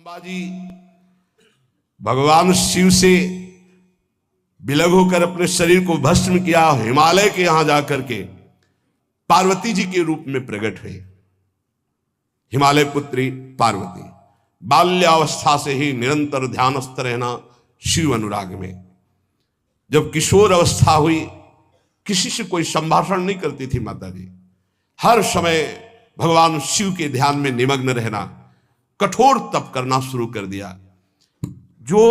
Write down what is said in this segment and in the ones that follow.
जगदम्बा जी भगवान शिव से विलग होकर अपने शरीर को भस्म किया, हिमालय के यहां जाकर के पार्वती जी के रूप में प्रकट हुए। हिमालय पुत्री पार्वती बाल्यावस्था से ही निरंतर ध्यानस्थ रहना शिव अनुराग में। जब किशोर अवस्था हुई, किसी से कोई संभाषण नहीं करती थी माता जी, हर समय भगवान शिव के ध्यान में निमग्न रहना, कठोर तप करना शुरू कर दिया। जो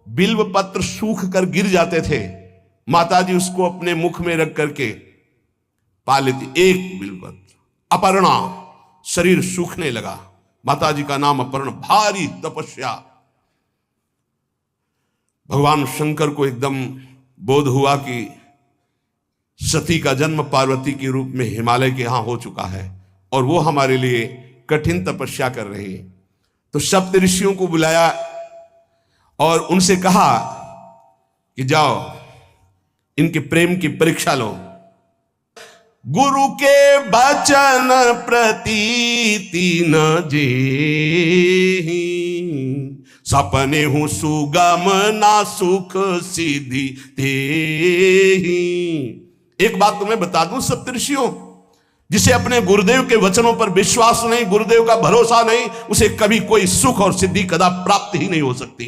बिल्व पत्र सूख कर गिर जाते थे, माता जी उसको अपने मुख में रख करके पा लेती। एक बिल्व पत्र, अपर्णा, शरीर सूखने लगा। माता जी का नाम अपर्णा, भारी तपस्या। भगवान शंकर को एकदम बोध हुआ कि सती का जन्म पार्वती के रूप में हिमालय के यहां हो चुका है और वो हमारे लिए कठिन तपस्या कर रही है। तो सप्त ऋषियों को बुलाया और उनसे कहा कि जाओ इनके प्रेम की परीक्षा लो। गुरु के वचन प्रतीति न जेहि, सपने हूं सुगम ना सुख सिद्धि तेहि। एक बात तुम्हें बता दूं सप्तऋषियों, जिसे अपने गुरुदेव के वचनों पर विश्वास नहीं, गुरुदेव का भरोसा नहीं, उसे कभी कोई सुख और सिद्धि कदा प्राप्त ही नहीं हो सकती।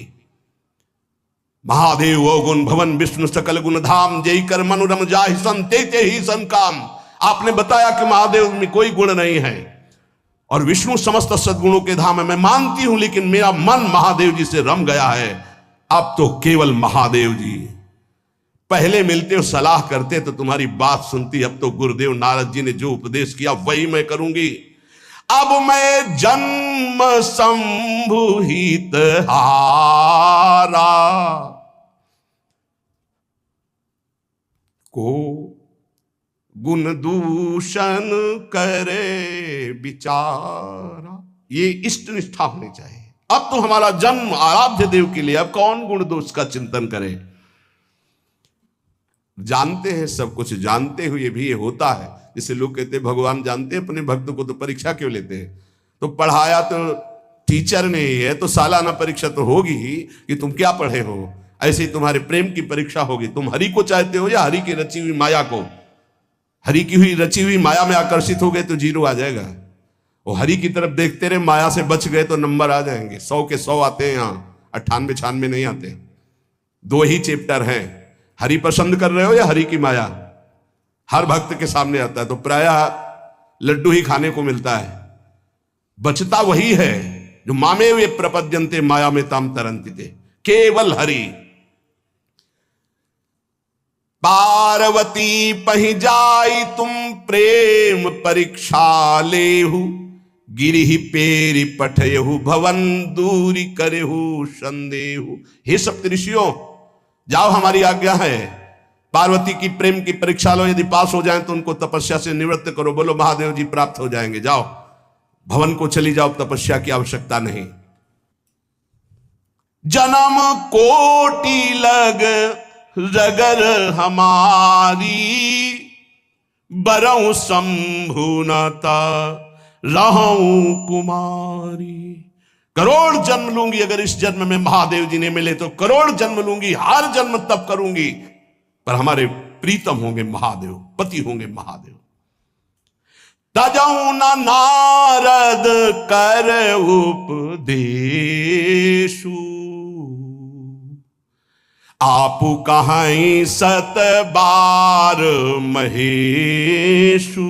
महादेव वो गुण भवन विष्णु सकल गुण धाम, जय कर मनुरम जाहि संते ही सन काम। आपने बताया कि महादेव में कोई गुण नहीं है और विष्णु समस्त सद्गुणों के धाम है। मैं मानती हूं, लेकिन मेरा मन महादेव जी से रम गया है। अब तो केवल महादेव जी। पहले मिलते हो सलाह करते तो तुम्हारी बात सुनती, अब तो गुरुदेव नारद जी ने जो उपदेश किया वही मैं करूंगी। अब मैं जन्म संभुहित हारा, को गुण दूषण करे विचारा। ये इष्ट निष्ठा होनी चाहिए। अब तो हमारा जन्म आराध्य देव के लिए, अब कौन गुण दोष का चिंतन करे। जानते हैं, सब कुछ जानते हुए भी ये होता है। जैसे लोग कहते हैं भगवान जानते हैं अपने भक्त को, तो परीक्षा क्यों लेते हैं। तो पढ़ाया तो टीचर ने है, तो सालाना परीक्षा तो होगी ही कि तुम क्या पढ़े हो। ऐसे ही तुम्हारे प्रेम की परीक्षा होगी। तुम हरि को चाहते हो या हरि की रची हुई माया को। हरि की हुई रची हुई माया में आकर्षित हो गए तो जीरो आ जाएगा। वो हरि की तरफ देखते रहे, माया से बच गए तो नंबर आ जाएंगे। 100 के 100 आते हैं, यहाँ 98 96 नहीं आते। 2 ही चैप्टर हैं, हरि पसंद कर रहे हो या हरि की माया। हर भक्त के सामने आता है तो प्रायः लड्डू ही खाने को मिलता है। बचता वही है जो मामे वे प्रपद्यन्ते माया में ताम तरंतिते, केवल हरि। पार्वती पहि जाई तुम प्रेम परीक्षा लेहु, गिरिहि पेरि पठयहु भवन दूरी करेहु संदेहु। हे सप्तऋषियों, जाओ हमारी आज्ञा है, पार्वती की प्रेम की परीक्षा लो। यदि पास हो जाएं तो उनको तपस्या से निवृत्त करो। बोलो महादेव जी प्राप्त हो जाएंगे। जाओ भवन को चली जाओ, तपस्या की आवश्यकता नहीं। जन्म कोटि लग रगर हमारी, बरऊ शंभुनता रहूं कुमारी। करोड़ जन्म लूंगी, अगर इस जन्म में महादेव जी ने मिले तो करोड़ जन्म लूंगी, हर जन्म तप करूंगी, पर हमारे प्रीतम होंगे महादेव, पति होंगे महादेव। तजऊ न नारद कर उपदेशु, आपु कहाई सत बार महेशु।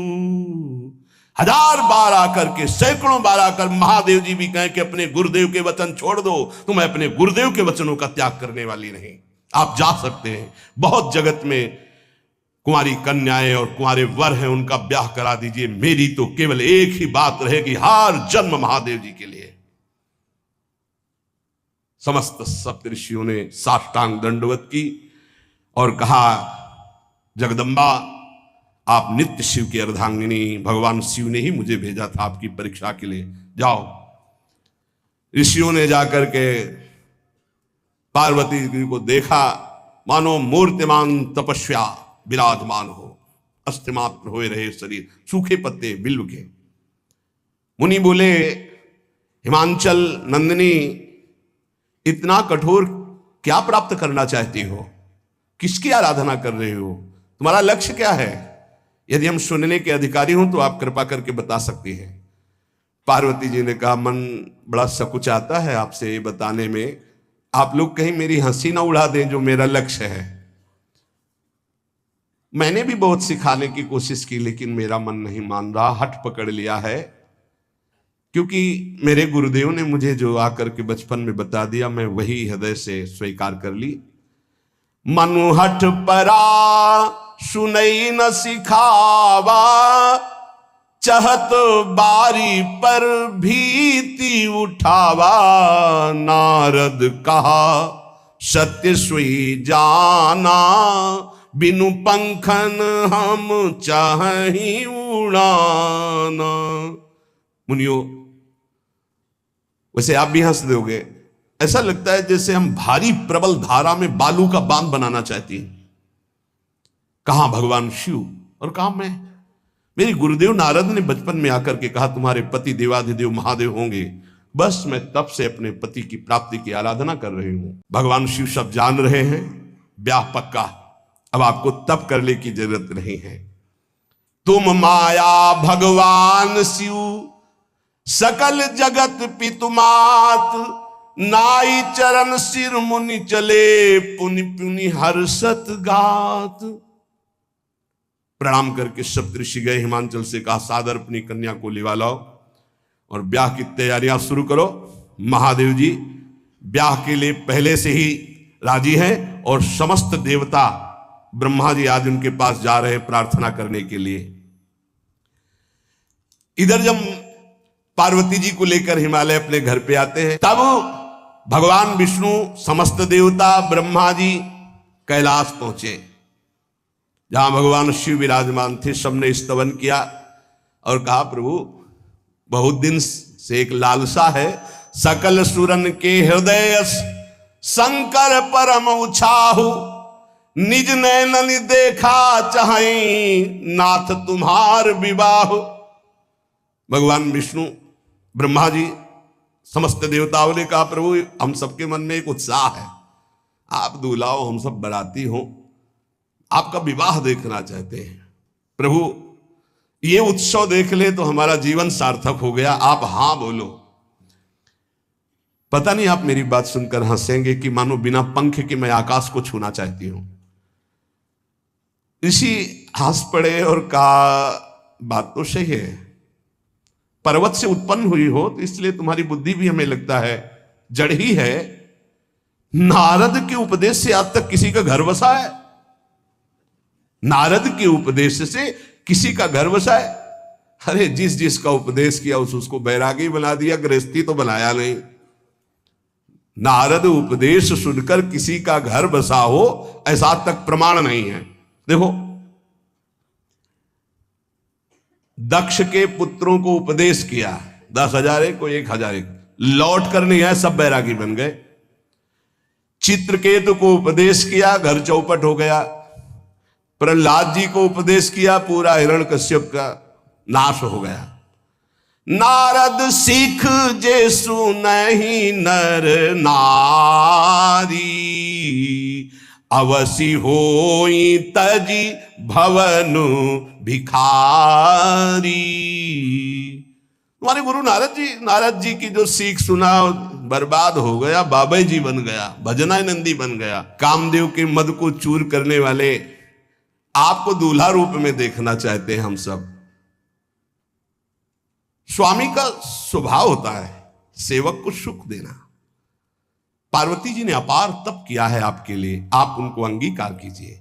1000 बार आकर के, सैकड़ों बार आकर महादेव जी भी कहें कि अपने गुरुदेव के वचन छोड़ दो, तुम्हें अपने गुरुदेव के वचनों का त्याग करने वाली नहीं। आप जा सकते हैं। बहुत जगत में कुंवारी कन्याएं और कुंवारे वर हैं, उनका ब्याह करा दीजिए। मेरी तो केवल एक ही बात रहेगी, हर जन्म महादेव जी के लिए। समस्त सप्तऋषियों ने साष्टांग दंडवत की और कहा, जगदम्बा आप नित्य शिव की अर्धांगिनी, भगवान शिव ने ही मुझे भेजा था आपकी परीक्षा के लिए। जाओ। ऋषियों ने जाकर के पार्वती जी को देखा, मानो मूर्तिमान तपस्या विराजमान हो, अस्थिमात्र होए रहे शरीर, सूखे पत्ते बिल्व के। मुनि बोले हिमांचल नंदिनी, इतना कठोर क्या प्राप्त करना चाहती हो? किसकी आराधना कर रहे हो? तुम्हारा लक्ष्य क्या है? यदि हम सुनने के अधिकारी हों तो आप कृपा करके बता सकती हैं। पार्वती जी ने कहा, मन बड़ा सकुचाता है आपसे ये बताने में, आप लोग कहीं मेरी हंसी ना उड़ा दें जो मेरा लक्ष्य है। मैंने भी बहुत सिखाने की कोशिश की, लेकिन मेरा मन नहीं मान रहा, हठ पकड़ लिया है। क्योंकि मेरे गुरुदेव ने मुझे जो आकर के बचपन में बता दिया, मैं वही हृदय से स्वीकार कर ली। मनु हठ परा सुनई न सिखावा, चहत बारी पर भीति उठावा। नारद कहा सत्य सोई जाना, बिनु पंखन हम चाहि उड़ाना। मुनियो, वैसे आप भी हंस दोगे, ऐसा लगता है जैसे हम भारी प्रबल धारा में बालू का बांध बनाना चाहती हैं। कहां भगवान शिव और कहां मैं? मेरे गुरुदेव नारद ने बचपन में आकर के कहा तुम्हारे पति देवाधिदेव महादेव होंगे। बस मैं तब से अपने पति की प्राप्ति की आराधना कर रही हूं। भगवान शिव सब जान रहे हैं, ब्याह पक्का, अब आपको तप करने की जरूरत नहीं है। तुम माया भगवान शिव, सकल जगत पितुमात। नाई चरण सिर मुनि चले, पुनि पुनि हर्षत गात। प्रणाम करके सप्तऋषि गए, हिमांचल से कहा सादर अपनी कन्या को लिवा लाओ और ब्याह की तैयारियां शुरू करो। महादेव जी ब्याह के लिए पहले से ही राजी हैं और समस्त देवता ब्रह्मा जी आज उनके पास जा रहे हैं प्रार्थना करने के लिए। इधर जब पार्वती जी को लेकर हिमालय अपने घर पे आते हैं, तब भगवान विष्णु, समस्त देवता, ब्रह्मा जी कैलाश पहुंचे, जहां भगवान शिव विराजमान थे। सबने स्तवन किया और कहा प्रभु बहुत दिन से एक लालसा है, सकल सुरन के हृदय शंकर परम उछाहु। निज नैनन देखा चाहि, नाथ तुम्हार विवाह। भगवान विष्णु, ब्रह्मा जी, समस्त देवताओं ने कहा प्रभु हम सबके मन में एक उत्साह है, आप दूल्हा हो, हम सब बराती हो, आपका विवाह देखना चाहते हैं। प्रभु ये उत्सव देख ले तो हमारा जीवन सार्थक हो गया, आप हां बोलो। पता नहीं आप मेरी बात सुनकर हंसेंगे कि मानो बिना पंख के मैं आकाश को छूना चाहती हूं। ऋषि हंस पड़े और कहा बात तो सही है, पर्वत से उत्पन्न हुई हो तो इसलिए तुम्हारी बुद्धि भी हमें लगता है जड़ ही है। नारद के उपदेश से आज तक किसी का घर बसा है? नारद के उपदेश से किसी का घर बसा है? अरे जिस जिसका उपदेश किया उसको बैरागी बना दिया, गृहस्थी तो बनाया नहीं। नारद उपदेश सुनकर किसी का घर बसा हो ऐसा तक प्रमाण नहीं है। देखो दक्ष के पुत्रों को उपदेश किया, 10,000 को 1,000 लौट कर नहीं है, सब बैरागी बन गए। चित्रकेतु को उपदेश किया, घर चौपट हो गया। प्रहलाद जी को उपदेश किया, पूरा हिरण्यकश्यप का नाश हो गया। नारद सिख जे सुनहि नर नारी, अवसी होई तजी भवनु भिखारी। तुम्हारे गुरु नारद जी की जो सीख सुना बर्बाद हो गया, बाबा जी बन गया, भजनानंदी बन गया। कामदेव के मद को चूर करने वाले आपको दूल्हा रूप में देखना चाहते हैं हम सब। स्वामी का स्वभाव होता है सेवक को सुख देना। पार्वती जी ने अपार तप किया है आपके लिए, आप उनको अंगीकार कीजिए।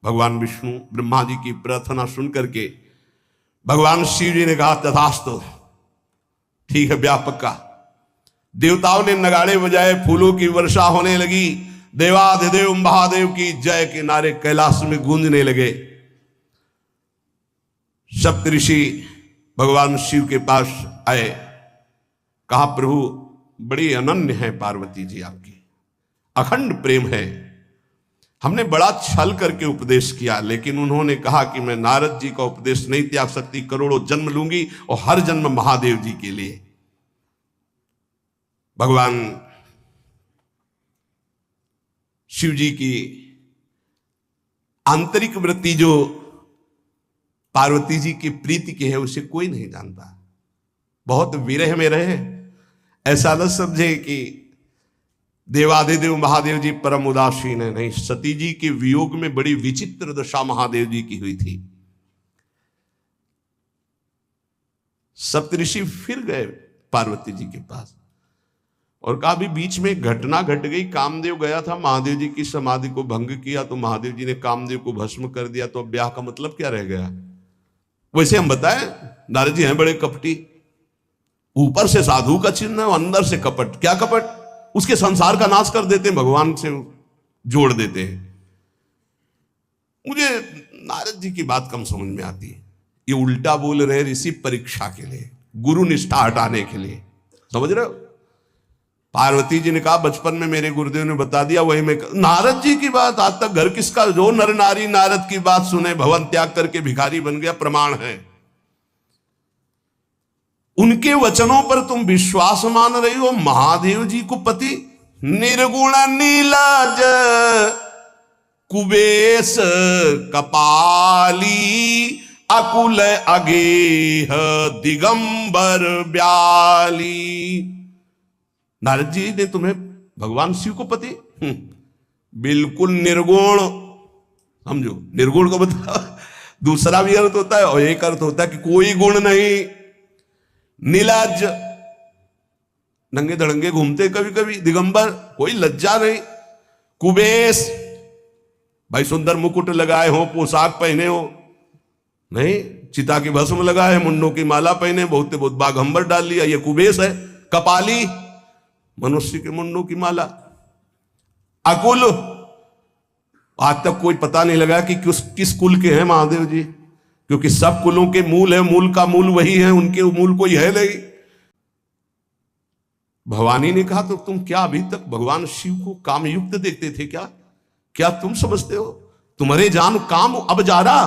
भगवान विष्णु ब्रह्मा जी की प्रार्थना सुन करके भगवान शिव जी ने कहा तथास्तु, ठीक है ब्याह पक्का। देवताओं ने नगाड़े बजाए, फूलों की वर्षा होने लगी, देवाधिदेव महादेव की जय के नारे कैलाश में गूंजने लगे। सप्तऋषि भगवान शिव के पास आए, कहा प्रभु बड़ी अनन्य है पार्वती जी, आपकी अखंड प्रेम है। हमने बड़ा छल करके उपदेश किया, लेकिन उन्होंने कहा कि मैं नारद जी का उपदेश नहीं त्याग सकती, करोड़ों जन्म लूंगी और हर जन्म महादेव जी के लिए। भगवान शिव जी की आंतरिक वृत्ति जो पार्वती जी की प्रीति की है उसे कोई नहीं जानता। बहुत विरह में रहे, ऐसा न समझे कि देवादिदेव महादेव जी परम उदासीन है, नहीं। सती जी के वियोग में बड़ी विचित्र दशा महादेव जी की हुई थी। सप्तऋषि फिर गए पार्वती जी के पास और कहा भी बीच में घटना घट गई, कामदेव गया था महादेव जी की समाधि को भंग किया, तो महादेव जी ने कामदेव को भस्म कर दिया, तो अब ब्याह का मतलब क्या रह गया। वैसे हम बताएं, नारद जी हैं बड़े कपटी, ऊपर से साधु का चिन्ह और अंदर से कपट। क्या कपट? उसके संसार का नाश कर देते हैं, भगवान से जोड़ देते हैं। मुझे नारद जी की बात कम समझ में आती है। ये उल्टा बोल रहे ऋषि परीक्षा के लिए, गुरु निष्ठा हटाने के लिए, समझ रहे हो। पार्वती जी ने कहा बचपन में मेरे गुरुदेव ने बता दिया, वही मैं। नारद जी की बात आज तक घर किसका, जो नर नारी नारद की बात सुने भवन त्याग करके भिखारी बन गया, प्रमाण है। उनके वचनों पर तुम विश्वास मान रही हो। महादेव जी को पति निर्गुण नीलाज कुबेश कपाली अकुल अगेह दिगंबर ब्याली। नारद जी ने तुम्हें भगवान शिव को पति बिल्कुल निर्गुण समझो। निर्गुण का मतलब दूसरा भी अर्थ होता है और एक अर्थ होता है कि कोई गुण नहीं। नीलाज, नंगे धड़ंगे घूमते कभी कभी। दिगंबर, कोई लज्जा नहीं। कुबेश, भाई सुंदर मुकुट लगाए हो, पोशाक पहने हो, नहीं। चिता की भस्म लगाए, मुंडों की माला पहने, बहुत बहुत बाघंबर डाल लिया, ये कुबेश है। कपाली, मनुष्य के मुंडों की माला। अकुल, आज तक कोई पता नहीं लगा कि किस कुल के हैं महादेव जी, क्योंकि सब कुलों के मूल है, मूल का मूल वही है, उनके मूल कोई है नहीं। भवानी ने कहा तो तुम क्या अभी तक भगवान शिव को काम युक्त देखते थे क्या? क्या तुम समझते हो तुम्हारे जान काम अब जा रहा?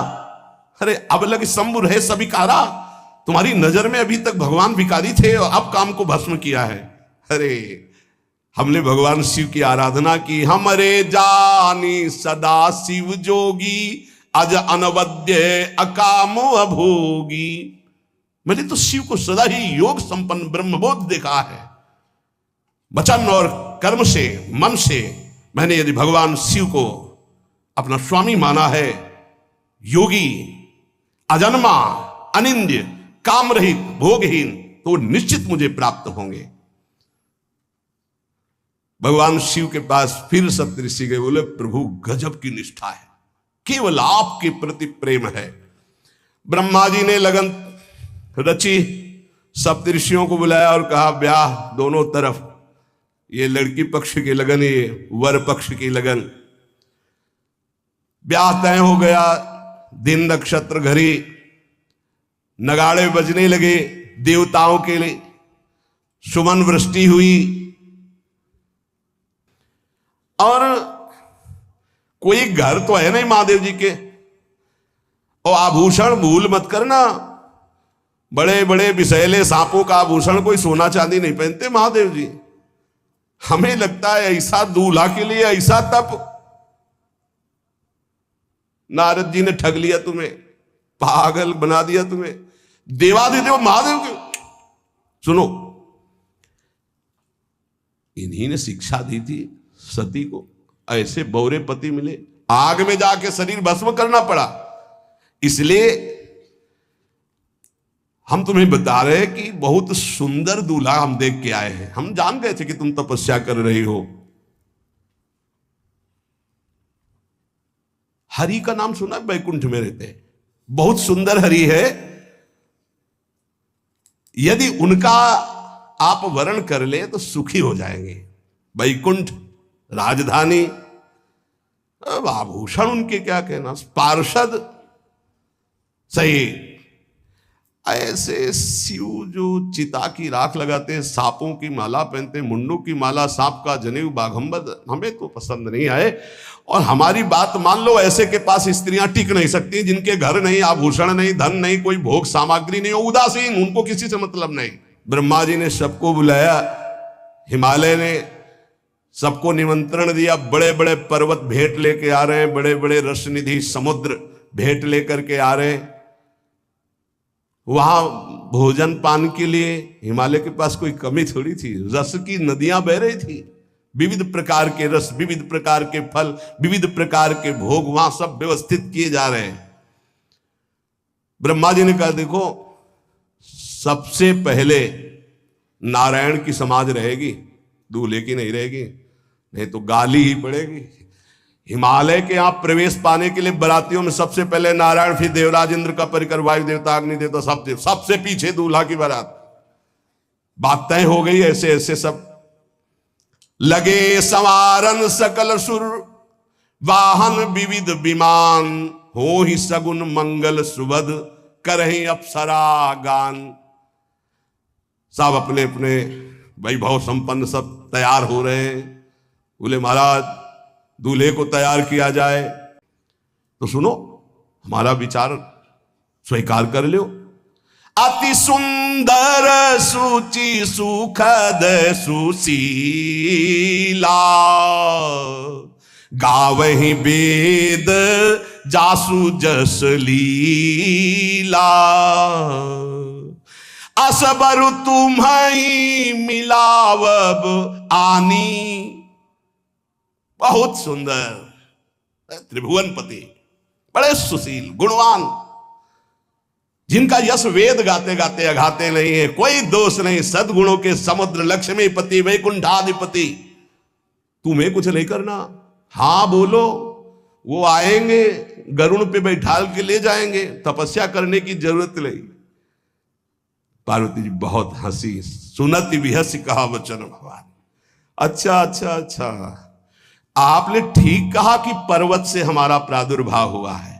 अरे अब लग शंभु रहे सबिकारा। तुम्हारी नजर में अभी तक भगवान भिखारी थे और अब काम को भस्म किया है। अरे हमने भगवान शिव की आराधना की, हमरे जानी सदा शिव जोगी अज अनवद्य अकाम अभोगी। मैंने तो शिव को सदा ही योग संपन्न ब्रह्मबोध देखा है। वचन और कर्म से, मन से मैंने यदि भगवान शिव को अपना स्वामी माना है, योगी, अजन्मा, अनिंद्य, काम रहित, भोगहीन, तो निश्चित मुझे प्राप्त होंगे। भगवान शिव के पास फिर सप्तऋषि गए, बोले प्रभु गजब की निष्ठा है, केवल आपके प्रति प्रेम है। ब्रह्मा जी ने लगन रची, सप्तऋषियों को बुलाया और कहा ब्याह दोनों तरफ, ये लड़की पक्ष की लगन, ये वर पक्ष की लगन। ब्याह तय हो गया। दिन नक्षत्र घड़ी, नगाड़े बजने लगे देवताओं के लिए, सुमन वृष्टि हुई। और कोई घर तो है नहीं महादेव जी के। और आभूषण भूल मत करना, बड़े बड़े विषैले सांपों का आभूषण, कोई सोना चांदी नहीं पहनते महादेव जी। हमें लगता है ऐसा दूल्हा के लिए ऐसा तप। नारद जी ने ठग लिया तुम्हें, पागल बना दिया तुम्हें। देवादिदेव महादेव के सुनो, इन्हीं ने शिक्षा दी थी सती को। ऐसे बौरे पति मिले, आग में जाके शरीर भस्म करना पड़ा। इसलिए हम तुम्हें बता रहे हैं कि बहुत सुंदर दूल्हा हम देख के आए हैं। हम जान गए थे कि तुम तपस्या कर रही हो। हरि का नाम सुना? बैकुंठ में रहते हैं, बहुत सुंदर हरि है। यदि उनका आप वर्ण कर ले तो सुखी हो जाएंगे। बैकुंठ राजधानी, अब आभूषण उनके क्या कहना, पार्षद सही। ऐसे शिव जो चिता की राख लगाते हैं, सांपों की माला पहनते हैं, मुंडों की माला, सांप का जनेऊ, बाघंबर, हमें तो पसंद नहीं आए। और हमारी बात मान लो, ऐसे के पास स्त्रियां टिक नहीं सकती जिनके घर नहीं, आभूषण नहीं, धन नहीं, कोई भोग सामग्री नहीं, उदासीन, उनको किसी से मतलब नहीं। ब्रह्मा जी ने सबको बुलाया, हिमालय ने सबको निमंत्रण दिया, बड़े बड़े पर्वत भेंट लेके आ रहे हैं, बड़े बड़े रसनिधि समुद्र भेंट लेकर के आ रहे हैं। वहां भोजन पान के लिए हिमालय के पास कोई कमी थोड़ी थी, रस की नदियां बह रही थी, विविध प्रकार के रस, विविध प्रकार के फल, विविध प्रकार के भोग वहां सब व्यवस्थित किए जा रहे हैं। ब्रह्मा जी ने कहा देखो सबसे पहले नारायण की समाज रहेगी, दूल्हे की नहीं रहेगी, नहीं तो गाली ही पड़ेगी। हिमालय के यहां प्रवेश पाने के लिए बरातियों में सबसे पहले नारायण, फिर देवराज इंद्र का परिकर, वायु देवता, अग्नि देवता, सबसे पीछे दूल्हा की बारात। बात तय हो गई। ऐसे ऐसे सब लगे संवारन सकल सुर, वाहन विविध विमान, हो ही सगुन मंगल सुबद, करही अप्सरा गान। सब अपने अपने वैभव संपन्न सब तैयार हो रहे हैं। बोले महाराज दूल्हे को तैयार किया जाए तो सुनो हमारा विचार स्वीकार कर लो। अति सुंदर सूची सुखद सुशीला, गावहि वेद जासु जस लीला, असबर तुम्हें मिलावब आनी। बहुत सुंदर त्रिभुवनपति, बड़े सुशील गुणवान, जिनका यश वेद गाते गाते अघाते नहीं है, कोई दोष नहीं, सद्गुणों के समुद्र, लक्ष्मीपति, वैकुंठाधिपति। तुम्हें कुछ नहीं करना, हां बोलो, वो आएंगे गरुड़ पे बैठाल के ले जाएंगे, तपस्या करने की जरूरत नहीं। पार्वती जी बहुत हंसी, सुनति विहसी कहा वचन भगवान। अच्छा अच्छा अच्छा, आपने ठीक कहा कि पर्वत से हमारा प्रादुर्भाव हुआ है,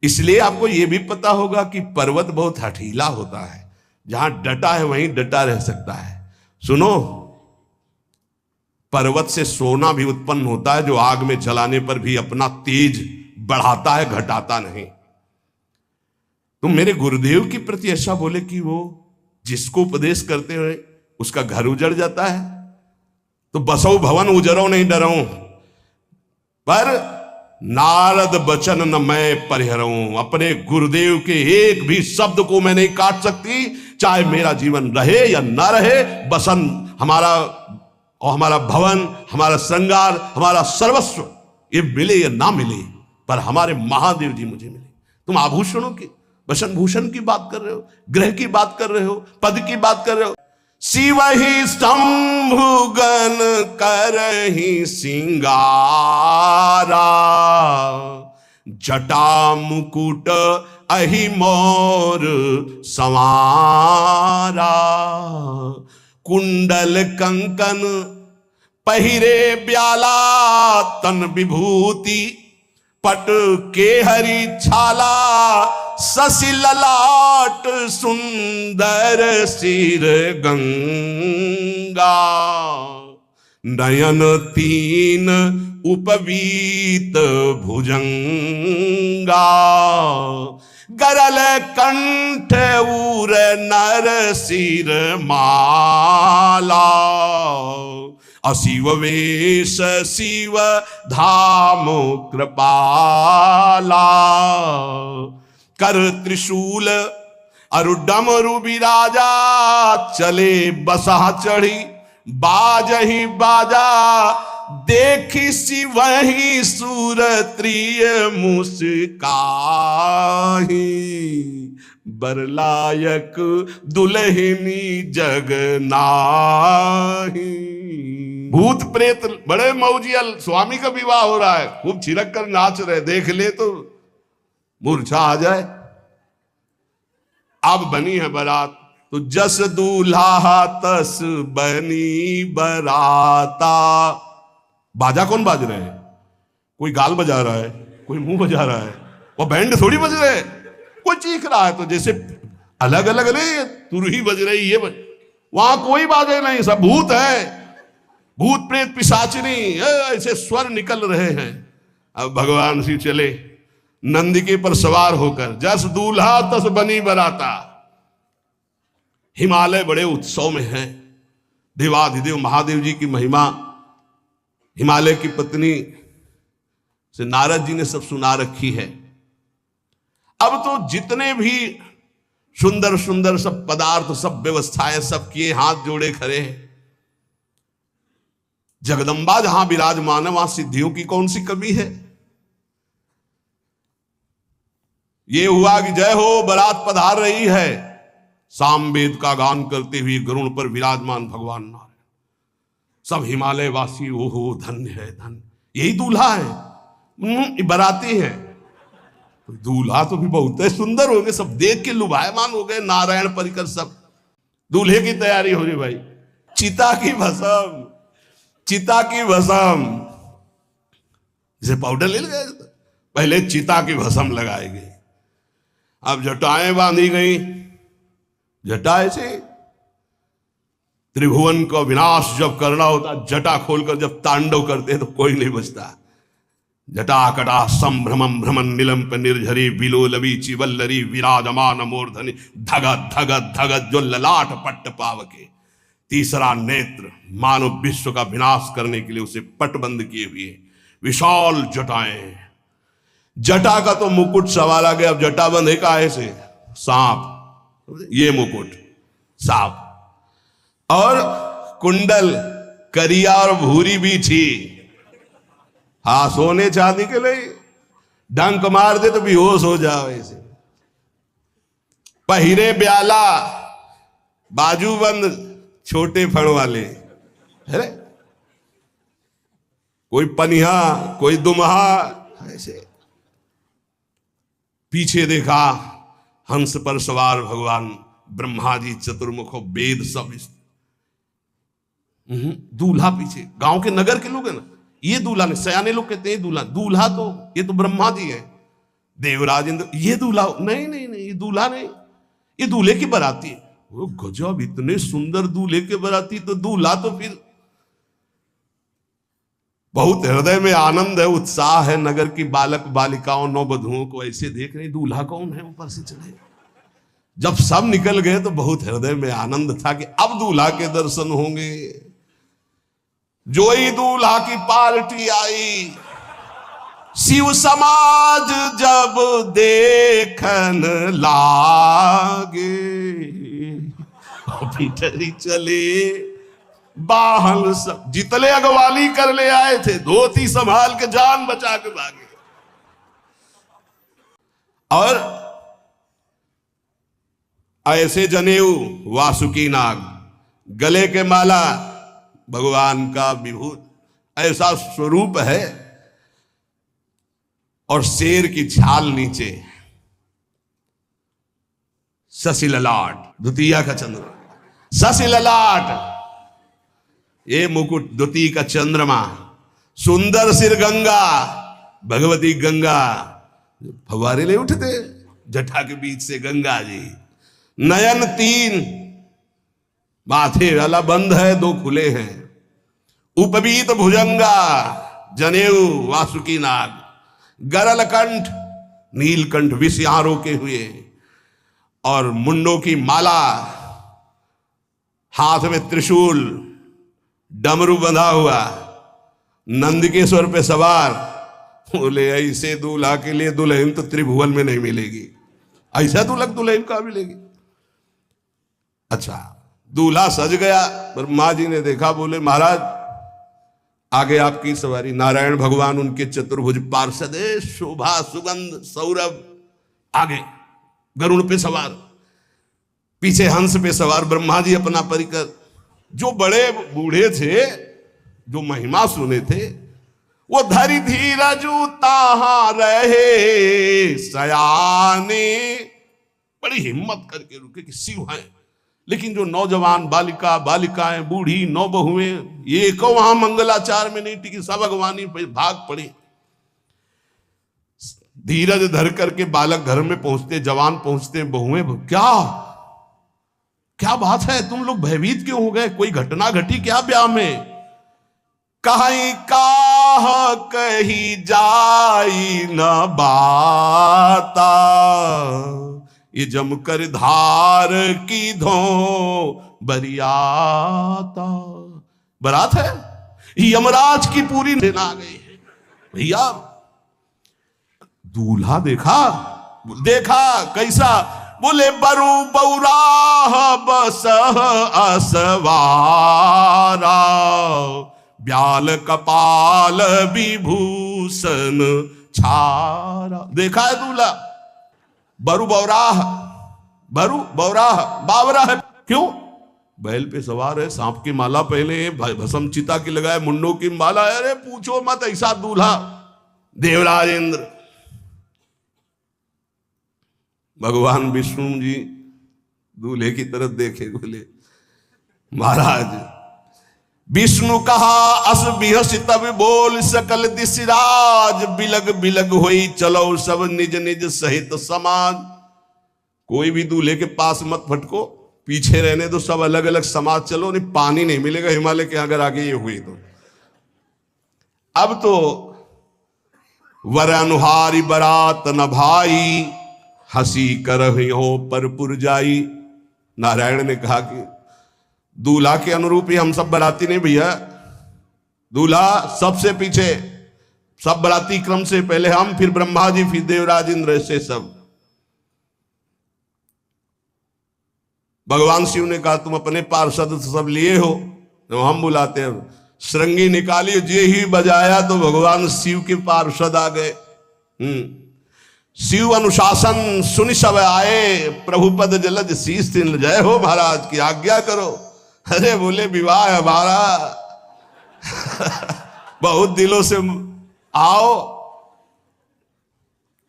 इसलिए आपको यह भी पता होगा कि पर्वत बहुत हठीला होता है, जहां डटा है वहीं डटा रह सकता है। सुनो, पर्वत से सोना भी उत्पन्न होता है, जो आग में जलाने पर भी अपना तेज बढ़ाता है, घटाता नहीं। तुम मेरे गुरुदेव के प्रति ऐसा बोले कि वो जिसको उपदेश करते हुए उसका घर उजड़ जाता है, तो बसो भवन उजरो नहीं डरो, पर नारद बचन न मैं परिहरऊं। अपने गुरुदेव के एक भी शब्द को मैं नहीं काट सकती, चाहे मेरा जीवन रहे या ना रहे। बसन हमारा और हमारा भवन, हमारा श्रृंगार, हमारा सर्वस्व, ये मिले या ना मिले, पर हमारे महादेव जी मुझे मिले। तुम आभूषणों की, वसन भूषण की बात कर रहे हो, ग्रह की बात कर रहे हो, पद की बात कर रहे हो। शिव ही शंभुगन करहि सिंगारा, जटा मुकुट अहि मोर संवारा, कुंडल कंकन पहिरे ब्याला, तन विभूति पट के हरि छाला, शशि ललाट सुंदर सिर गंगा, नयन तीन उपवीत भुजंगा, गरल कंठ उर नर सिर माला, अशिव वेश शिव धाम कृपाला, कर त्रिशूल अरु डमरु बिराजा, चले बसा चढ़ी बाजही बाजा, देखी सी वही सूरत्रिय मुस्काही, बरलायक दुल्हनी जग नाही। भूत प्रेत बड़े मौजियल, स्वामी का विवाह हो रहा है, खूब छिड़क कर नाच रहे, देख ले तो मूर्छा आ जाए। अब बनी है बारात, तो जस दूल्हा तस बनी बराता। बाजा कौन बाज रहे हैं? कोई गाल बजा रहा है, कोई मुंह बजा रहा है, वो बैंड थोड़ी बज रहे, कोई चीख रहा है। तो जैसे अलग अलग नहीं, तुरही बज रही, ये बज, वहां कोई बाजे नहीं, सब भूत है, भूत प्रेत पिशाचिनी ऐसे स्वर निकल रहे हैं। अब भगवान श्री चले नंदिके पर सवार होकर, जस दूल्हा तस बनी बराता। हिमालय बड़े उत्सव में है, देवाधिदेव महादेव जी की महिमा हिमालय की पत्नी से नारद जी ने सब सुना रखी है। अब तो जितने भी सुंदर सुंदर सब पदार्थ, सब व्यवस्थाएं, सब किए, हाथ जोड़े खड़े हैं। जगदम्बा जहां विराजमान है वहां सिद्धियों की कौन सी कमी है। ये हुआ कि जय हो बारात पधार रही है, सामवेद का गान करते हुए गरुड़ पर विराजमान भगवान नारायण। सब हिमालय वासी ओहो धन्य है धन्य, यही दूल्हा है। बाराती है, दूल्हा तो भी बहुत है, सुंदर हो गए, सब देख के लुभायमान हो गए। नारायण परिकर सब दूल्हे की तैयारी हो रही भाई। चिता की भस्म, चिता की भस्म, जैसे पाउडर ले गए, पहले चिता की भस्म लगाई गई। अब जटाएं बांधी गई, जटाएं से त्रिभुवन को विनाश जब करना होता, जटा खोलकर जब तांडव करते हैं तो कोई नहीं बचता। जटाकटा संभ्रमं भ्रमण निलंप निर्झरी विलोलवी चिवल्लरी विराजमान मूर्धनि धगत धगत धगत जो ललाट पट्ट पावके। तीसरा नेत्र मानव विश्व का विनाश करने के लिए उसे पटबंद किए हुए विशाल जटाएं। जटा का तो मुकुट सवाल आ गया। अब जटा बंधे का ऐसे सांप, ये मुकुट सांप, और कुंडल करिया और भूरी भी थी। हाँ, सोने चांदी के लिए डंक मार दे तो बेहोश हो जाओ ऐसे। पहिरे ब्याला, बाजूबंद छोटे फड़ वाले, अरे कोई पनिहा कोई दुमहा ऐसे। पीछे देखा हंस पर सवार भगवान ब्रह्मा जी चतुर्मुख, वेद सब। दूल्हा पीछे, गांव के नगर के लोग है ना, ये दूल्हा नहीं, सयाने लोग कहते हैं दूल्हा। दूल्हा तो ये तो ब्रह्मा जी है, देवराज इंद्र। ये दूल्हा नहीं नहीं नहीं, ये दूल्हा नहीं, ये दूल्हे की बाराती है। वो गजब, इतने सुंदर दूल्हे के बाराती, तो दूल्हा तो फिर बहुत हृदय में आनंद है, उत्साह है। नगर की बालक बालिकाओं नववधुओं को ऐसे देख रहे, दूल्हा कौन है ऊपर से चले। जब सब निकल गए तो बहुत हृदय में आनंद था कि अब दूल्हा के दर्शन होंगे। जोई दूल्हा की पार्टी आई, शिव समाज जब देखन लागे। भीतरी चले बाहन सब, जितने अगवाली कर ले आए थे धोती संभाल के जान बचा के भागे। और ऐसे जनेऊ वासुकी नाग, गले के माला भगवान का विभूत, ऐसा स्वरूप है। और शेर की छाल नीचे, शशि ललाट, द्वितीया का चंद्रमा, शशि ललाट, ये मुकुट द्वितीय का चंद्रमा, सुंदर सिर गंगा, भगवती गंगा, फवारे ले उठते जटा के बीच से गंगा जी। नयन 3, माथे वाला बंद है, 2 खुले हैं। उपवीत भुजंगा, जनेऊ वासुकी नाग, गरल कंठ, नीलकंठ विष यहां रोके हुए, और मुंडों की माला, हाथ में त्रिशूल, डमरू बंधा हुआ, नंदकेश्वर पे सवार। बोले ऐसे दूल्हा के लिए दुल्हन तो त्रिभुवन में नहीं मिलेगी, ऐसा दुल्हन का मिलेगी। अच्छा, दूल्हा सज गया, ब्रह्मा जी ने देखा, बोले महाराज आगे आपकी सवारी। नारायण भगवान उनके चतुर्भुज पार्षद, शोभा सुगंध सौरभ, आगे गरुड़ पे सवार, पीछे हंस पे सवार ब्रह्मा जी अपना परिकर। जो बड़े बूढ़े थे, जो महिमा सुने थे, वो धरि धीरजु ताहां रहे सयाने, बड़ी हिम्मत करके रुके कि शिव है। लेकिन जो नौजवान बालिकाएं, बूढ़ी नौबहुएं, ये को वहां मंगलाचार में नहीं टिकी, सब अगवानी पे भाग पड़ी। धीरज धर करके बालक घर में पहुंचते, जवान पहुंचते, बहुएं, क्या बात है, तुम लोग भयभीत क्यों हो गए, कोई घटना घटी क्या ब्याह में। कहीं काह कही जाई न बाता, ये जमकर धार की धो बरियाता। बारात है, यमराज की पूरी सेना आ गई है भैया। दूल्हा देखा कैसा, बोले बरु बौराह बस असवारा, ब्याल कपाल विभूषण छारा। देखा है दूल्हा, बरु बौराह, बावरा है। क्यों? बैल पे सवार है, सांप की माला पहले, भस्म चिता की लगाए, मुंडों की माला। अरे पूछो मत, ऐसा दूल्हा। देवराज इंद्र, भगवान विष्णु जी दूल्हे की तरफ देखे, बोले महाराज विष्णु कहा अस बिहस तब बोल सकल दिशराज, बिलग बिलग होई चलो सब निज निज सहित समाज। कोई भी दूल्हे के पास मत फटको, पीछे रहने दो, सब अलग अलग समाज चलो, नहीं पानी नहीं मिलेगा हिमालय के अगर आगे ये हुई तो। अब तो वर अनुहारी बरात न भाई, हंसी करहियो पर पुरजाई। नारायण ने कहा कि दूल्हा के अनुरूप ही हम सब बराती नहीं भैया, दूल्हा सबसे पीछे, सब बराती क्रम से पहले हम, फिर ब्रह्मा जी, फिर देवराज इंद्र, से सब। भगवान शिव ने कहा तुम अपने पार्षद सब लिए हो, तो हम बुलाते हैं। श्रृंगी निकाली, जे ही बजाया तो भगवान शिव के पार्षद आ गए। शिव अनुशासन सुनि सब आए, प्रभुपद जलद शीस तिन जय हो महाराज की आज्ञा करो। अरे बोले विवाह हमारा बहुत दिलों से आओ।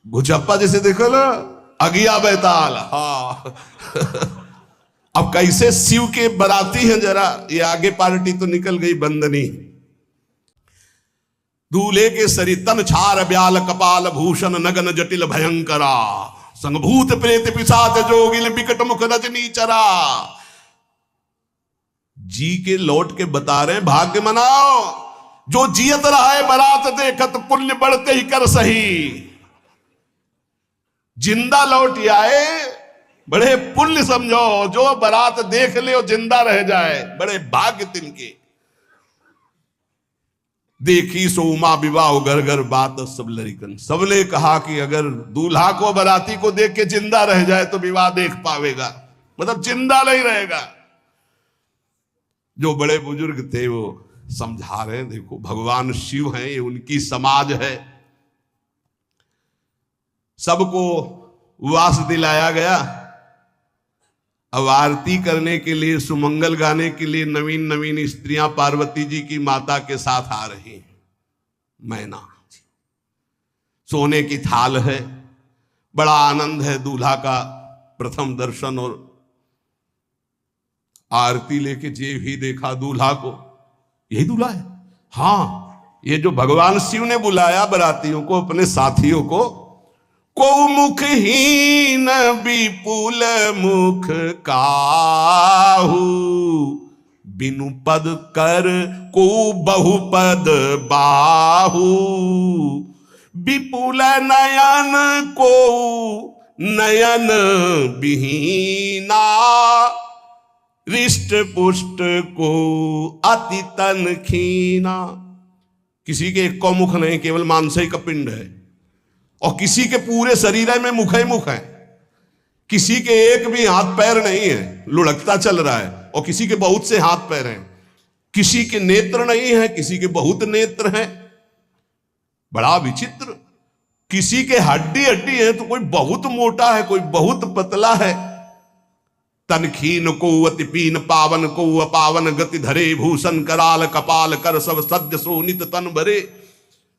घुचप्पा जैसे देखो ना, अगिया बैताल। हाँ अब कैसे शिव के बराती हैं, जरा ये आगे पार्टी तो निकल गई बंदनी। दूल्हे के सरी तन छार ब्याल कपाल भूषण नगन जटिल भयंकरा, संगभूत प्रेत पिशाच जोगिल बिकट मुख रजनी चरा। जी के लौट के बता रहे भाग्य मनाओ, जो जियत रहा है बरात देखत पुण्य बढ़ते ही कर सही। जिंदा लौट आए बड़े पुण्य समझो, जो बरात देख ले और जिंदा रह जाए बड़े भाग्य तिनके। देखी सो उमा विवाह घर घर बात सब लड़कन। सबने कहा कि अगर दूल्हा को बराती को देख के जिंदा रह जाए तो विवाह देख पावेगा, मतलब जिंदा नहीं रहेगा। जो बड़े बुजुर्ग थे वो समझा रहे हैं, देखो भगवान शिव हैं, ये उनकी समाज है। सबको वास दिलाया गया। अब आरती करने के लिए, सुमंगल गाने के लिए नवीन नवीन स्त्रियां पार्वती जी की माता के साथ आ रही हैं। मैना सोने की थाल है, बड़ा आनंद है दूल्हा का प्रथम दर्शन। और आरती लेके जे भी देखा दूल्हा को, यही दूल्हा है। हाँ, ये जो भगवान शिव ने बुलाया बरातियों को, अपने साथियों को, को मुखहीन विपुल मुख काहू, बिनु पद कर को बहुपद बाहू, विपुल नयन को नयन विहीना, रिष्ट पुष्ट को अति तन खीना। किसी के एक को मुख नहीं, केवल मांसई का पिंड है, और किसी के पूरे शरीर में मुख ही मुख है। किसी के एक भी हाथ पैर नहीं है, लुढ़कता चल रहा है, और किसी के बहुत से हाथ पैर हैं। किसी के नेत्र नहीं है, किसी के बहुत नेत्र हैं, बड़ा विचित्र। किसी के हड्डी हड्डी है तो कोई बहुत मोटा है, कोई बहुत पतला है। तनखीन को अति पीन, पावन को अपावन, गति धरे भूषण कराल कपाल, कर सब सद्य सोनित तन भरे।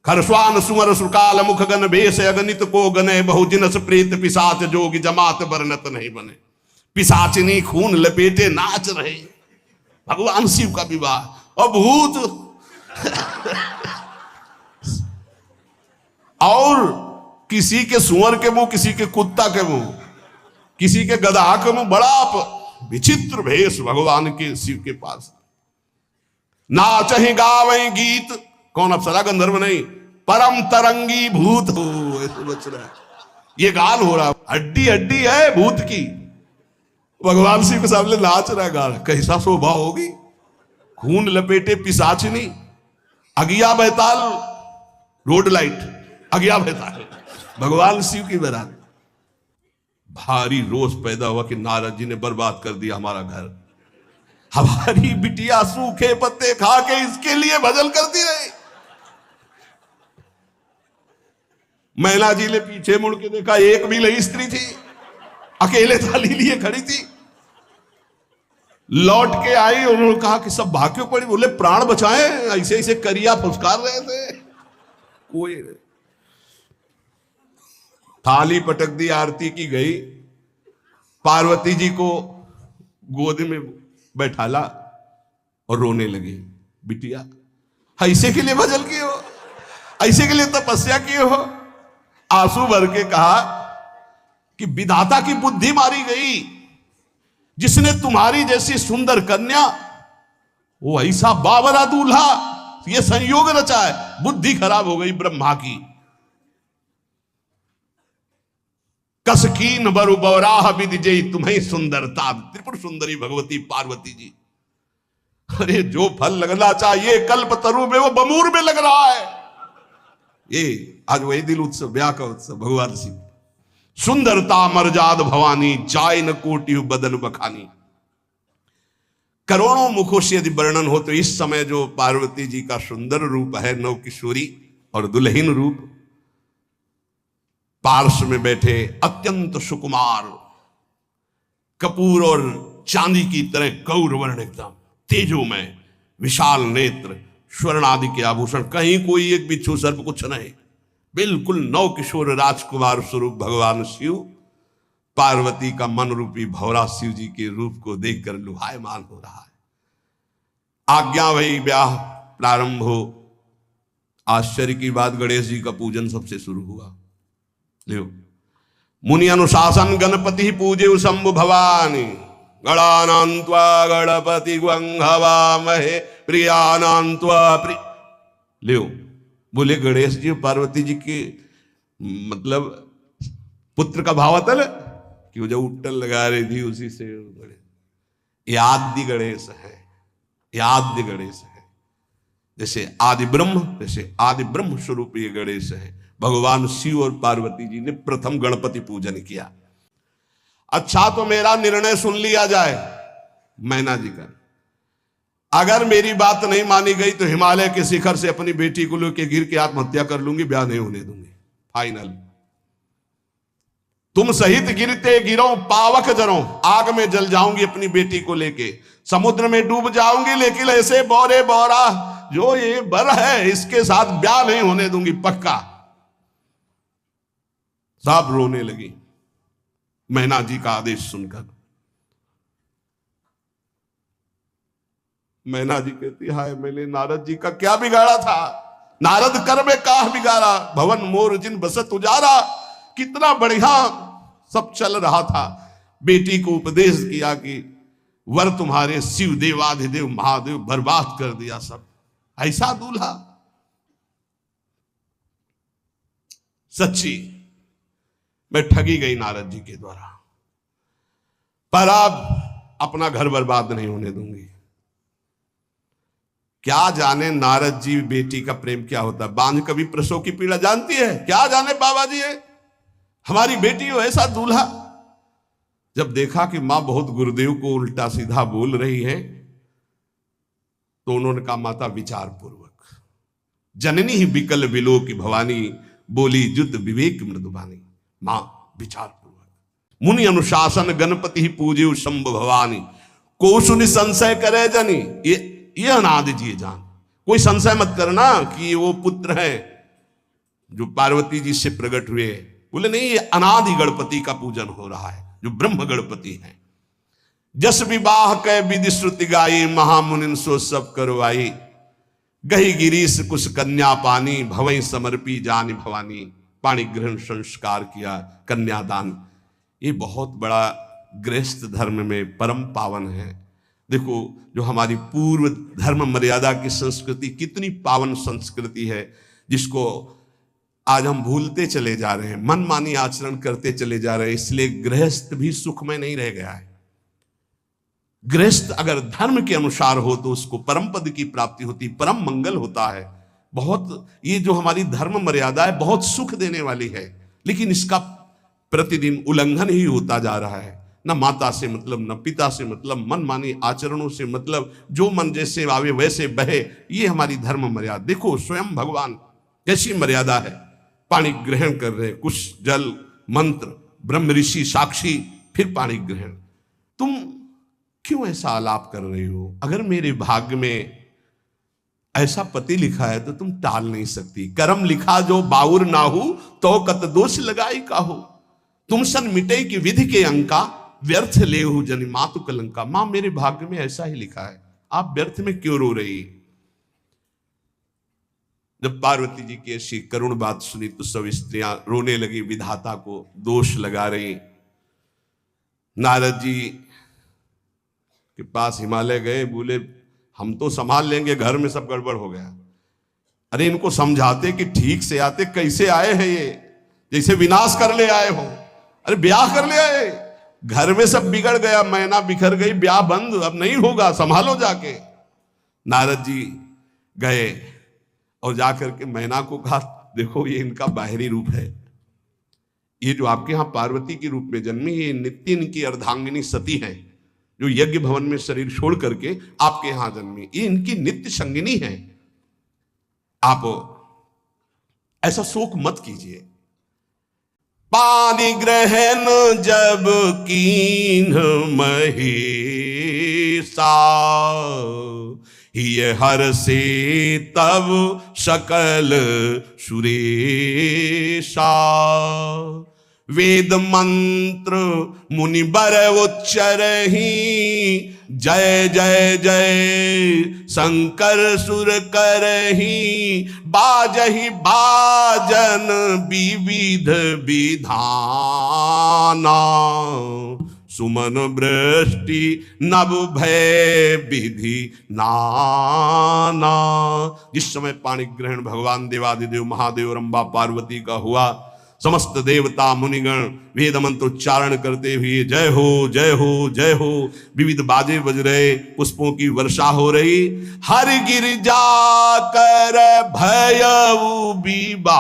खरस्वान सुमर सुकाल मुख गन भेष, अगणित को गने बहुजिनस प्रेत पिशाच, जोगी जमात बरनत नहीं बने। पिशाचिनी खून लपेटे नाच रहे, भगवान शिव का विवाह। और भूत और किसी के सुअर के मुंह, किसी के कुत्ता के मुंह, किसी के गधा के मुंह, बड़ा विचित्र भेष भगवान के शिव के पास। नाचहि गावे गीत, कौन अप्सरा गंधर्व नहीं, परम तरंगी भूत हो, ऐसे बच रहा है। ये गाल हो रहा, हड्डी हड्डी है भूत की, भगवान शिव के सामने नाच रहा गा रहा, कैसा शोभा होगी। खून लपेटे पिशाचिनी, अगिया बैताल, रोड लाइट, अगिया बैताल, भगवान शिव की बारात। भारी रोष पैदा हुआ कि नारद जी ने बर्बाद कर दिया हमारा घर, हमारी बिटिया सूखे पत्ते खा के इसके लिए भजन करती रही। मैना जी ने पीछे मुड़ के देखा, एक भी नहीं स्त्री थी, अकेले थाली लिए खड़ी थी। लौट के आई, उन्होंने कहा कि सब भाग क्यों पड़ी। बोले प्राण बचाए, ऐसे ऐसे करिया फुसकार रहे थे। कोई थाली पटक दी, आरती की गई, पार्वती जी को गोद में बैठाला और रोने लगी। बिटिया ऐसे के लिए भजन किए हो, ऐसे के लिए तपस्या किए हो। आंसू भर के कहा कि विधाता की बुद्धि मारी गई, जिसने तुम्हारी जैसी सुंदर कन्या, वो ऐसा बावरा दूल्हा, ये संयोग रचा है। बुद्धि खराब हो गई ब्रह्मा की। कसकीन बरु बौराह विदिजय तुम्हें सुंदरता, त्रिपुर सुंदरी भगवती पार्वती जी। अरे जो फल लगना चाहिए कल्प तरु में, वो बमूर में लग रहा है। ये आज वही दिल उत्सव, ब्याह का उत्सव, भगवान शिव। सुंदरता मर्जाद भवानी, जाय न कोटि बदन बखानी। करोड़ों मुखों से यदि वर्णन हो तो इस समय जो पार्वती जी का सुंदर रूप है, नव किशोरी और दुल्हीन रूप, पार्श्व में बैठे अत्यंत सुकुमार, कपूर और चांदी की तरह गौर वर्ण, एकदम तेजोमय, विशाल नेत्र, स्वर्ण आदि के आभूषण, कहीं कोई एक बिच्छू सर्प कुछ नहीं, बिल्कुल नव किशोर राजकुमार स्वरूप भगवान शिव पार्वती का मन रूपी भौरा शिव जी के रूप को देखकर लुभायमान हो रहा है। आज्ञा वही, ब्याह प्रारंभ हो। आश्चर्य की बात, गणेश जी का पूजन सबसे शुरू हुआ। लियो, मुनि अनुशासन गणपति पूजे शंभु भवानी, गणानान्त्वा गणपति गंघवामहे प्रियानान्त्वा प्रिय। लियो, बोले गणेश जी पार्वती जी के मतलब पुत्र का भावातल कि वो जो उट्टल लगा रही थी उसी से आदि गणेश है, आद्य गणेश है। जैसे आदि ब्रह्म, जैसे आदि ब्रह्म स्वरूप ये गणेश है। भगवान शिव और पार्वती जी ने प्रथम गणपति पूजन किया। अच्छा तो मेरा निर्णय सुन लिया जाए मैना जी का, अगर मेरी बात नहीं मानी गई तो हिमालय के शिखर से अपनी बेटी को लेकर गिर के आत्महत्या कर लूंगी, ब्याह नहीं होने दूंगी। फाइनल, तुम सहित गिरते गिरो पावक जरो, आग में जल जाऊंगी अपनी बेटी को लेके, समुद्र में डूब जाऊंगी, लेकिन ऐसे बोरे बोरा जो ये बर है इसके साथ ब्याह नहीं होने दूंगी, पक्का। सब रोने लगी मैना जी का आदेश सुनकर। मैना जी कहती, हाय मैंने नारद जी का क्या बिगाड़ा था, नारद कर में काह बिगाड़ा, भवन मोर जिन बसत उजारा। कितना बढ़िया सब चल रहा था। बेटी को उपदेश किया कि वर तुम्हारे शिव देवाधिदेव महादेव, बर्बाद कर दिया सब। ऐसा दूल्हा, सच्ची मैं ठगी गई नारद जी के द्वारा, पर अब अपना घर बर्बाद नहीं होने दूंगी। क्या जाने नारद जी बेटी का प्रेम क्या होता है। बांझ कभी प्रसव की पीड़ा जानती है, क्या जाने बाबा जी है हमारी बेटी हो ऐसा दूल्हा। जब देखा कि मां बहुत गुरुदेव को उल्टा सीधा बोल रही है तो उन्होंने कहा, माता विचार पूर्वक, जननी ही विकल विलो की भवानी, बोली जुत विवेक मृदुबानी। मां विचार पूर्वक, मुनि अनुशासन गणपति ही पूजे शंभु भवानी, को सुनि संशय करे जनी। ये अनादि जी जान, कोई संशय मत करना कि वो पुत्र है जो पार्वती जी से प्रकट हुए। बोले नहीं, ये अनादि गणपति का पूजन हो रहा है जो ब्रह्म गणपति है। जस विवाह कै विधि श्रुति गाई, महामुनिन सो सब करवाई, गही गिरीश कुश कन्या पानी, भवई समर्पी जानी भवानी। पाणी ग्रहण संस्कार किया, कन्यादान, ये बहुत बड़ा गृहस्थ धर्म में परम पावन है। देखो जो हमारी पूर्व धर्म मर्यादा की संस्कृति कितनी पावन संस्कृति है, जिसको आज हम भूलते चले जा रहे हैं, मनमानी आचरण करते चले जा रहे हैं। इसलिए गृहस्थ भी सुख में नहीं रह गया है। गृहस्थ अगर धर्म के अनुसार हो तो उसको परम पद की प्राप्ति होती, परम मंगल होता है। बहुत ये जो हमारी धर्म मर्यादा है बहुत सुख देने वाली है, लेकिन इसका प्रतिदिन उल्लंघन ही होता जा रहा है। न माता से मतलब, न पिता से मतलब, मनमानी आचरणों से मतलब, जो मन जैसे आवे वैसे बहे, ये हमारी धर्म मर्यादा। देखो स्वयं भगवान कैसी मर्यादा है, पानी ग्रहण कर रहे, कुछ जल मंत्र, ब्रह्म ऋषि साक्षी, फिर पानी ग्रहण। तुम क्यों ऐसा आलाप कर रही हो? अगर मेरे भाग्य में ऐसा पति लिखा है तो तुम टाल नहीं सकती। कर्म लिखा जो बाउर ना हो तो कत दोष लगाई का हो, तुम सन मिटे की विधि के अंका, व्यर्थ ले हो जनि मातु कलंका। मां मेरे भाग्य में ऐसा ही लिखा है, आप व्यर्थ में क्यों रो रही? जब पार्वती जी की ऐसी करुण बात सुनी तो सब स्त्रियां रोने लगी, विधाता को दोष लगा रही। नारद जी के पास हिमालय गए, बोले हम तो संभाल लेंगे, घर में सब गड़बड़ हो गया। अरे इनको समझाते कि ठीक से आते, कैसे आए हैं ये, जैसे विनाश कर ले आए हो। अरे ब्याह कर ले आए, घर में सब बिगड़ गया, मैना बिखर गई, ब्याह बंद, अब नहीं होगा, संभालो जाके। नारद जी गए और जाकर के मैना को कहा, देखो ये इनका बाहरी रूप है, ये जो आपके यहां पार्वती के रूप में जन्मी, ये नित्य इनकी अर्धांगिनी सती है, जो यज्ञ भवन में शरीर छोड़ करके आपके यहां जन्मी, ये इनकी नित्य संगिनी है। आप ऐसा शोक मत कीजिए। पानी ग्रहण जब कीन महेशा, ये हर से तब सकल सुरेशा। वेद मंत्र मुनि बर उच्चरहि, जय जय जय शंकर सुर करहि। बाजहि बाजन विविध विधाना, सुमन वृष्टि नभ भय विधि नाना। जिस समय पाणी ग्रहण भगवान देवादिदेव महादेव रंबा पार्वती का हुआ, समस्त देवता मुनिगण वेद मंत्र उच्चारण करते हुए जय हो जय हो जय हो, विविध बाजे बज रहे, पुष्पों की वर्षा हो रही। हर गिरिजा कर भयउ विबाहु,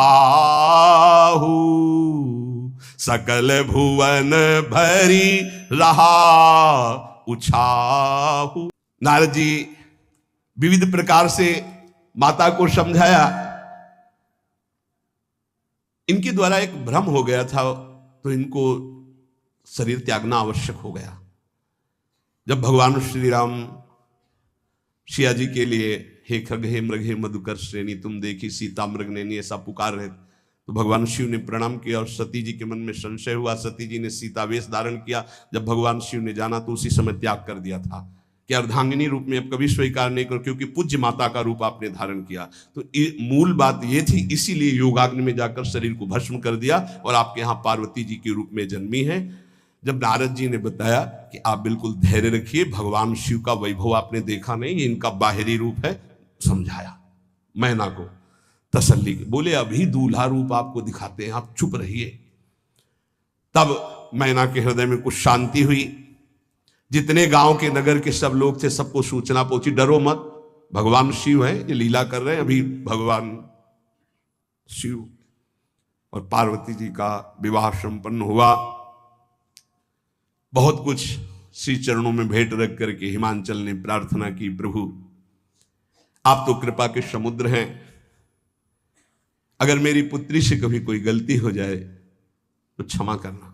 सकल भुवन भरी रहा उछाहु। नारद जी विविध प्रकार से माता को समझाया। इनके द्वारा एक भ्रम हो गया था, तो इनको शरीर त्यागना आवश्यक हो गया। जब भगवान श्री राम सिया जी के लिए हे खग हे मृग हे मधुकर श्रेणी तुम देखी सीता मृग नैनी ऐसा पुकार रहे, तो भगवान शिव ने प्रणाम किया और सती जी के मन में संशय हुआ। सती जी ने सीता वेश धारण किया। जब भगवान शिव ने जाना तो उसी समय त्याग कर दिया था कि अर्धांगिनी रूप में अब कभी स्वीकार नहीं करो, क्योंकि पूज्य माता का रूप आपने धारण किया। तो मूल बात ये थी, इसीलिए योगाग्नि में जाकर शरीर को भस्म कर दिया और आपके यहाँ पार्वती जी के रूप में जन्मी है। जब नारद जी ने बताया कि आप बिल्कुल धैर्य रखिए, भगवान शिव का वैभव आपने देखा नहीं, ये इनका बाहरी रूप है, समझाया मैना को तसल्ली के। बोले अभी दूल्हा रूप आपको दिखाते हैं, आप चुप रहिए। तब मैना के हृदय में कुछ शांति हुई। जितने गांव के नगर के सब लोग थे सबको सूचना पहुंची, डरो मत, भगवान शिव है, ये लीला कर रहे हैं। अभी भगवान शिव और पार्वती जी का विवाह संपन्न हुआ। बहुत कुछ श्री चरणों में भेंट रख करके हिमांचल ने प्रार्थना की, प्रभु आप तो कृपा के समुद्र हैं, अगर मेरी पुत्री से कभी कोई गलती हो जाए तो क्षमा करना।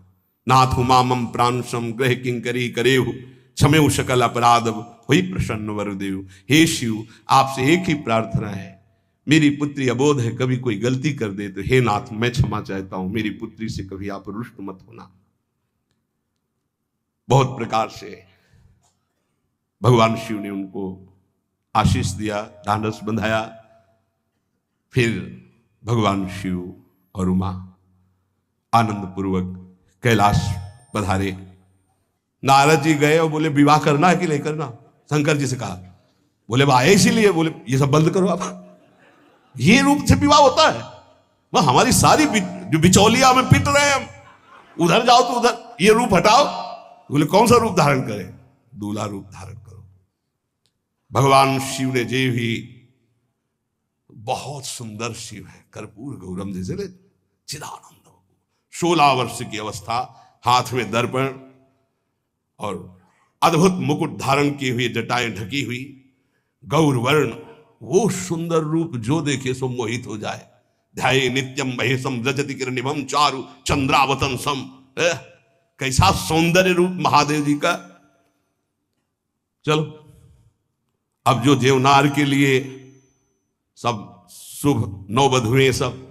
नाथ मामम प्रांशम ग्रह किंकरी करेहु, क्षमेउ सकल अपराध हुई प्रसन्न वरुदेव। हे शिव आपसे एक ही प्रार्थना है, मेरी पुत्री अबोध है, कभी कोई गलती कर दे तो हे नाथ मैं क्षमा चाहता हूं, मेरी पुत्री से कभी आप रुष्ट मत होना। बहुत प्रकार से भगवान शिव ने उनको आशीष दिया, ढांढस बंधाया। फिर भगवान शिव और उमा आनंद पूर्वक कैलाश पधारे। नारद जी गए और बोले विवाह करना है कि नहीं करना? शंकर जी से कहा, बोले आए इसीलिए, बोले ये सब बंद करो आप, ये रूप से विवाह होता है? वह हमारी सारी जो बिचौलिया में पिट रहे हैं हम, उधर जाओ तो उधर, ये रूप हटाओ। बोले कौन सा रूप धारण करें? दूल्हा रूप धारण करो। भगवान शिव ने जे भी बहुत सुंदर शिव है, कर्पूर गौरम जैसे चिदानंद, 16 वर्ष की अवस्था, हाथ में दर्पण और अद्भुत मुकुट धारण किए हुए, जटाएं ढकी हुई, गौर वर्ण, वो सुंदर रूप जो देखे सो मोहित हो जाए। ध्याये नित्यम महेशम रजति किरणिभम चारु चंद्रावतंसम। कैसा सौंदर्य रूप महादेव जी का। चलो अब जो देवनार के लिए सब शुभ नववधुएं सब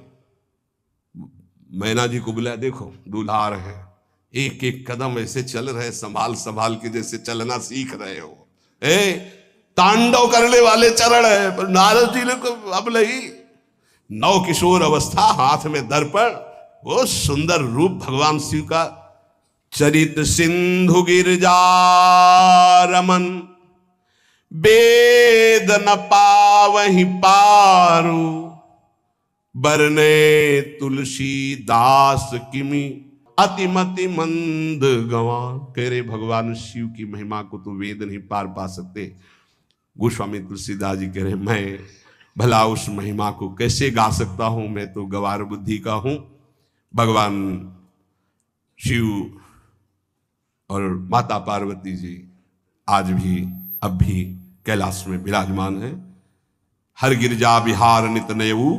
मैना जी को बुलाया, देखो दूल्हा आ रहे हैं, एक एक कदम ऐसे चल रहे, संभाल संभाल के जैसे चलना सीख रहे हो। तांडव करने वाले चरण है, पर नारद जी ने को अब नहीं, नव किशोर अवस्था, हाथ में दर्पण, वो सुंदर रूप भगवान शिव का। चरित सिंधु गिरजा रमन वेद न पावहि पारू, बरने तुलसी दास किमी अतिमति मंद गवा। कह रहे भगवान शिव की महिमा को तो वेद नहीं पार पा सकते। गोस्वामी तुलसीदास जी कह रहे मैं भला उस महिमा को कैसे गा सकता हूं, मैं तो गवार बुद्धि का हूं। भगवान शिव और माता पार्वती जी आज भी अब भी कैलाश में विराजमान है। हर गिरजा विहार नित नयऊ,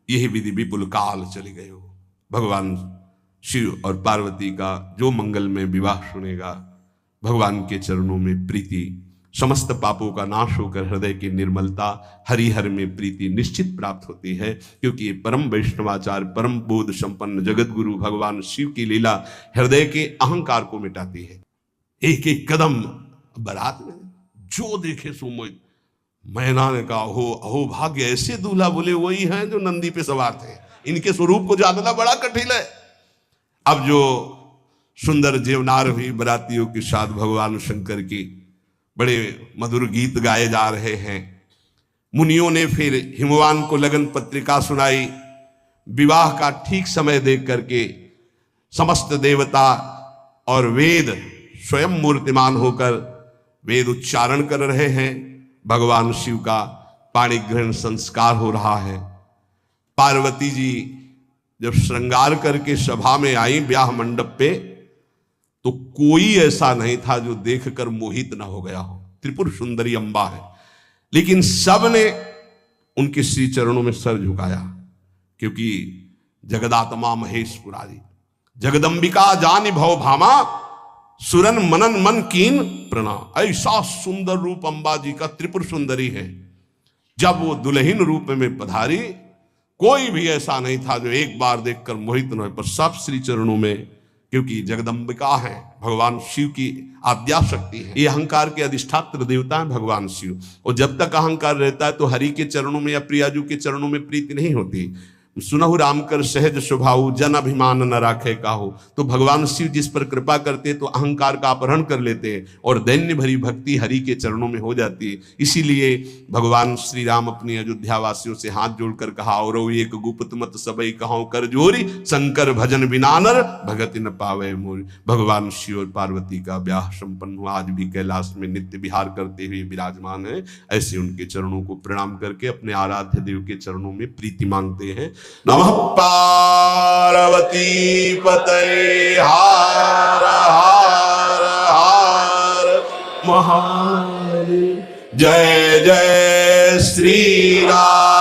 यही विधि विपुल काल चले गए हो। भगवान शिव और पार्वती का जो मंगल में विवाह सुनेगा, भगवान के चरणों में प्रीति, समस्त पापों का नाश होकर हृदय की निर्मलता, हरिहर में प्रीति निश्चित प्राप्त होती है। क्योंकि ये परम वैष्णवाचार, परम बोध संपन्न जगत गुरु भगवान शिव की लीला हृदय के अहंकार को मिटाती है। एक एक कदम बारात में जो देखे सो मोहित। मैना ने कहा हो अहो भाग्य, ऐसे दूल्हा बोले वही हैं जो नंदी पे सवार थे, इनके स्वरूप को जानना बड़ा कठिन है। अब जो सुंदर जेवनार हुई बरातियों के साथ भगवान शंकर की बड़े मधुर गीत गाए जा रहे हैं। मुनियों ने फिर हिमवान को लगन पत्रिका सुनाई। विवाह का ठीक समय देख करके समस्त देवता और वेद स्वयं मूर्तिमान होकर वेद उच्चारण कर रहे हैं। भगवान शिव का पाणी ग्रहण संस्कार हो रहा है। पार्वती जी जब श्रृंगार करके सभा में आई ब्याह मंडप पे, तो कोई ऐसा नहीं था जो देखकर मोहित ना हो गया हो। त्रिपुर सुंदरी अंबा है, लेकिन सब ने उनके श्री चरणों में सर झुकाया, क्योंकि जगदात्मा महेश पुरारी जगदंबिका जानि भव भामा, सुरन मनन मन कीन प्रणाम। ऐसा सुंदर रूप अंबा जी का त्रिपुर सुंदरी है। जब वो दुल्हन रूप में पधारी, कोई भी ऐसा नहीं था जो एक बार देखकर मोहित न हो, पर सब श्री चरणों में, क्योंकि जगदंबिका है, भगवान शिव की आद्या शक्ति है। ये अहंकार के अधिष्ठात्र देवता है भगवान शिव। और जब तक अहंकार रहता है तो हरि के चरणों में या प्रियाजू के चरणों में प्रीति नहीं होती। सुनहु राम कर सहज स्वभाव, जन अभिमान न राखे काहू। तो भगवान शिव जिस पर कृपा करते तो अहंकार का अपहरण कर लेते और दैन्य भरी भक्ति हरि के चरणों में हो जाती है। इसीलिए भगवान श्री राम अपनी अयोध्या वासियों से हाथ जोड़कर कहा, और एक गुप्त मत सबई कहाओ कर जोरी, शंकर भजन बिनानर भगति न पावे मोरी। भगवान शिव और पार्वती का ब्याह संपन्न हुआ। आज भी कैलाश में नित्य विहार करते हुए विराजमान है। ऐसे उनके चरणों को प्रणाम करके अपने आराध्य देव के चरणों में प्रीति मांगते हैं। नमः पार्वती पतये हर हर हर महादेव। जय जय श्री राम।